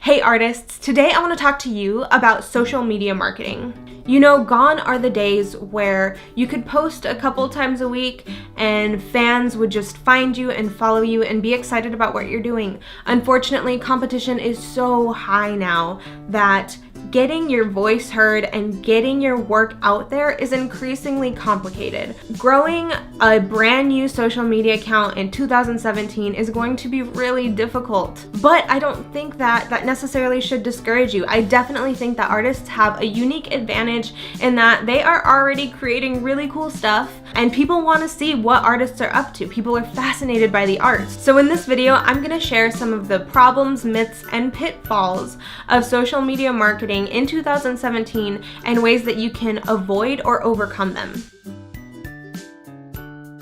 Hey artists, today I want to talk to you about social media marketing. You know, gone are the days where you could post a couple times a week and fans would just find you and follow you and be excited about what you're doing. Unfortunately, competition is so high now that getting your voice heard and getting your work out there is increasingly complicated. Growing a brand new social media account in 2017 is going to be really difficult, but I don't think that necessarily should discourage you. I definitely think that artists have a unique advantage in that they are already creating really cool stuff and people want to see what artists are up to. People are fascinated by the arts. So in this video, I'm going to share some of the problems, myths, and pitfalls of social media marketing in 2017 and ways that you can avoid or overcome them.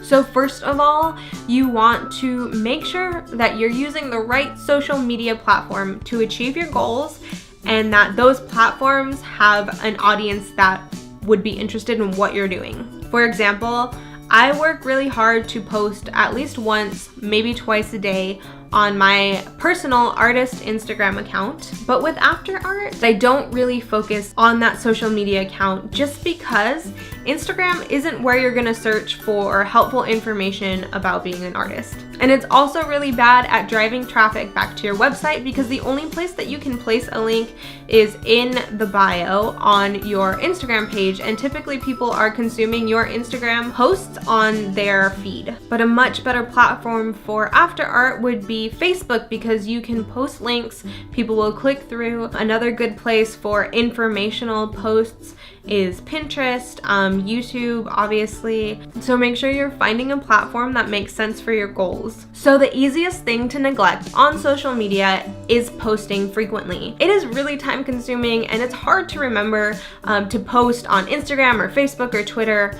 So first of all, you want to make sure that you're using the right social media platform to achieve your goals and that those platforms have an audience that would be interested in what you're doing. For example, I work really hard to post at least once, maybe twice a day on my personal artist Instagram account. But with After Art, I don't really focus on that social media account just because Instagram isn't where you're gonna search for helpful information about being an artist. And it's also really bad at driving traffic back to your website because the only place that you can place a link is in the bio on your Instagram page, and typically people are consuming your Instagram posts on their feed. But a much better platform for After Art would be Facebook because you can post links, people will click through. Another good place for informational posts is Pinterest, YouTube, obviously. So make sure you're finding a platform that makes sense for your goals. So the easiest thing to neglect on social media is posting frequently. It is really time consuming and it's hard to remember to post on Instagram or Facebook or Twitter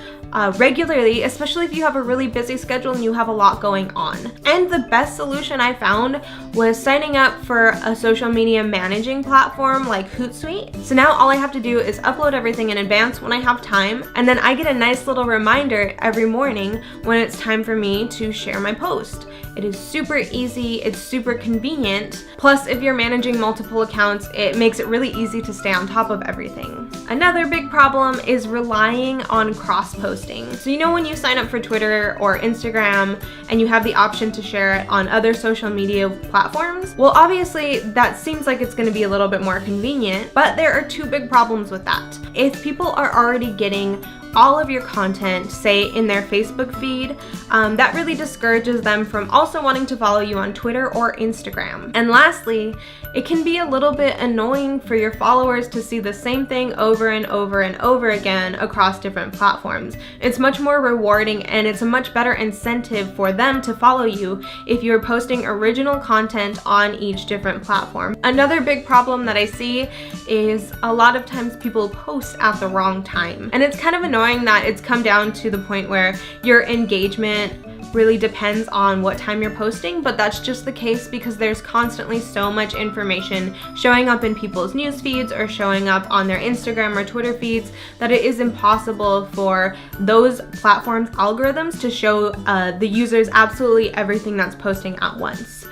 regularly, especially if you have a really busy schedule and you have a lot going on. And the best solution I found was signing up for a social media managing platform like Hootsuite. So now all I have to do is upload everything in advance when I have time, and then I get a nice little reminder every morning when it's time for me to share my post. It is super easy, it's super convenient. Plus, if you're managing multiple accounts, it makes it really easy to stay on top of everything. Another big problem is relying on cross-posting. So you know when you sign up for Twitter or Instagram and you have the option to share it on other social media platforms? Well, obviously that seems like it's gonna be a little bit more convenient, but there are two big problems with that. If people are already getting all of your content, say in their Facebook feed, that really discourages them from also wanting to follow you on Twitter or Instagram. And lastly, it can be a little bit annoying for your followers to see the same thing over and over and over again across different platforms. It's much more rewarding and it's a much better incentive for them to follow you if you're posting original content on each different platform. Another big problem that I see is a lot of times people post at the wrong time. And it's kind of annoying that it's come down to the point where your engagement really depends on what time you're posting, but that's just the case because there's constantly so much information showing up in people's news feeds or showing up on their Instagram or Twitter feeds that it is impossible for those platforms' algorithms to show the users absolutely everything that's posting at once.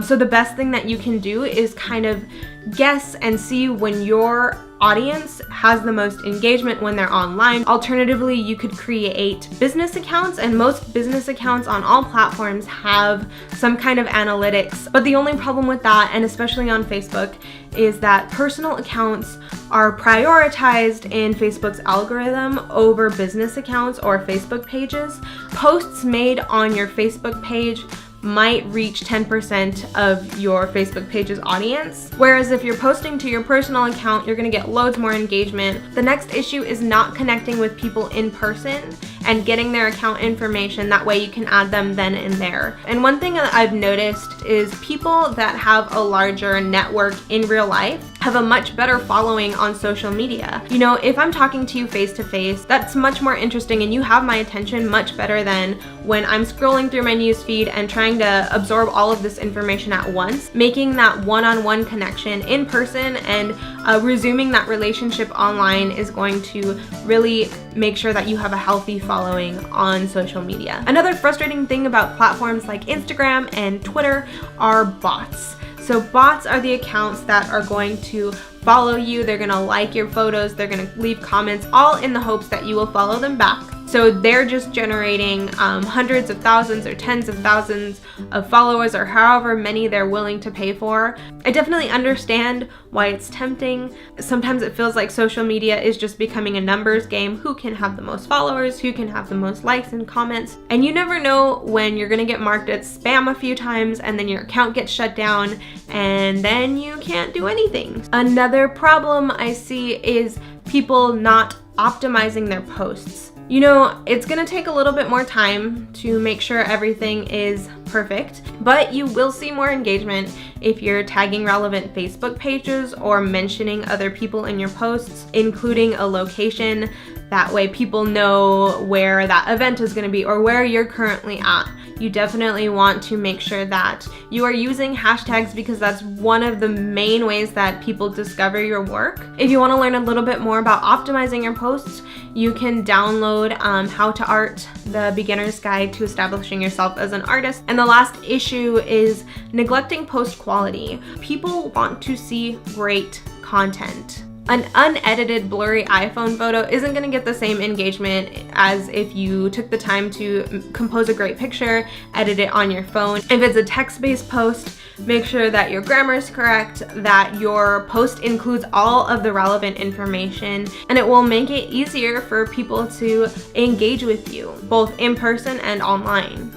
So the best thing that you can do is kind of guess and see when your audience has the most engagement when they're online. Alternatively, you could create business accounts, and most business accounts on all platforms have some kind of analytics. But the only problem with that, and especially on Facebook, is that personal accounts are prioritized in Facebook's algorithm over business accounts or Facebook pages. Posts made on your Facebook page might reach 10% of your Facebook page's audience. Whereas if you're posting to your personal account, you're gonna get loads more engagement. The next issue is not connecting with people in person and getting their account information. That way you can add them then and there. And one thing that I've noticed is people that have a larger network in real life have a much better following on social media. You know, if I'm talking to you face to face, that's much more interesting and you have my attention much better than when I'm scrolling through my newsfeed and trying to absorb all of this information at once. Making that one-on-one connection in person and resuming that relationship online is going to really make sure that you have a healthy following on social media. Another frustrating thing about platforms like Instagram and Twitter are bots. So bots are the accounts that are going to follow you, they're gonna like your photos, they're gonna leave comments, all in the hopes that you will follow them back. So they're just generating hundreds of thousands or tens of thousands of followers, or however many they're willing to pay for. I definitely understand why it's tempting. Sometimes it feels like social media is just becoming a numbers game. Who can have the most followers? Who can have the most likes and comments? And you never know when you're gonna get marked as spam a few times and then your account gets shut down and then you can't do anything. Another problem I see is people not optimizing their posts. You know, it's gonna take a little bit more time to make sure everything is perfect, but you will see more engagement if you're tagging relevant Facebook pages or mentioning other people in your posts, including a location. That way people know where that event is gonna be or where you're currently at. You definitely want to make sure that you are using hashtags because that's one of the main ways that people discover your work. If you want to learn a little bit more about optimizing your posts, you can download How to Art, the beginner's guide to establishing yourself as an artist. And the last issue is neglecting post quality. People want to see great content. An unedited, blurry iPhone photo isn't gonna get the same engagement as if you took the time to compose a great picture, edit it on your phone. If it's a text-based post, make sure that your grammar is correct, that your post includes all of the relevant information, and it will make it easier for people to engage with you, both in person and online.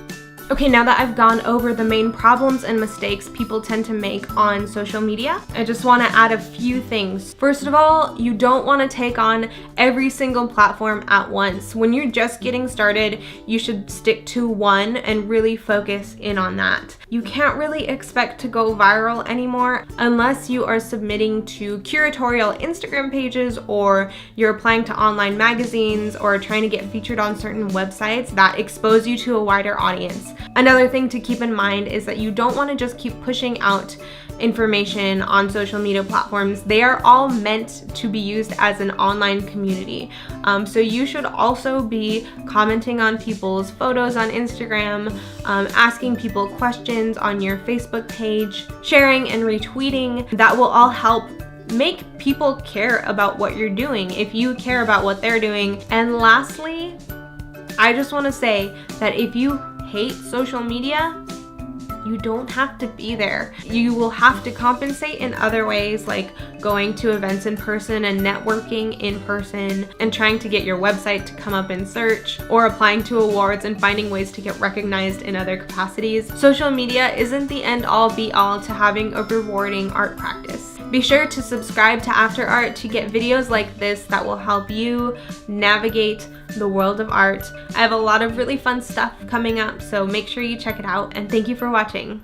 Okay, now that I've gone over the main problems and mistakes people tend to make on social media, I just want to add a few things. First of all, you don't want to take on every single platform at once. When you're just getting started, you should stick to one and really focus in on that. You can't really expect to go viral anymore unless you are submitting to curatorial Instagram pages, or you're applying to online magazines, or trying to get featured on certain websites that expose you to a wider audience. Another thing to keep in mind is that you don't want to just keep pushing out information on social media platforms. They are all meant to be used as an online community. So you should also be commenting on people's photos on Instagram, asking people questions on your Facebook page, sharing and retweeting. That will all help make people care about what you're doing if you care about what they're doing. And lastly, I just want to say that if you hate social media, you don't have to be there. You will have to compensate in other ways, like going to events in person and networking in person and trying to get your website to come up in search, or applying to awards and finding ways to get recognized in other capacities. Social media isn't the end all be all to having a rewarding art practice. Be sure to subscribe to After Art to get videos like this that will help you navigate the world of art. I have a lot of really fun stuff coming up, so make sure you check it out, and thank you for watching.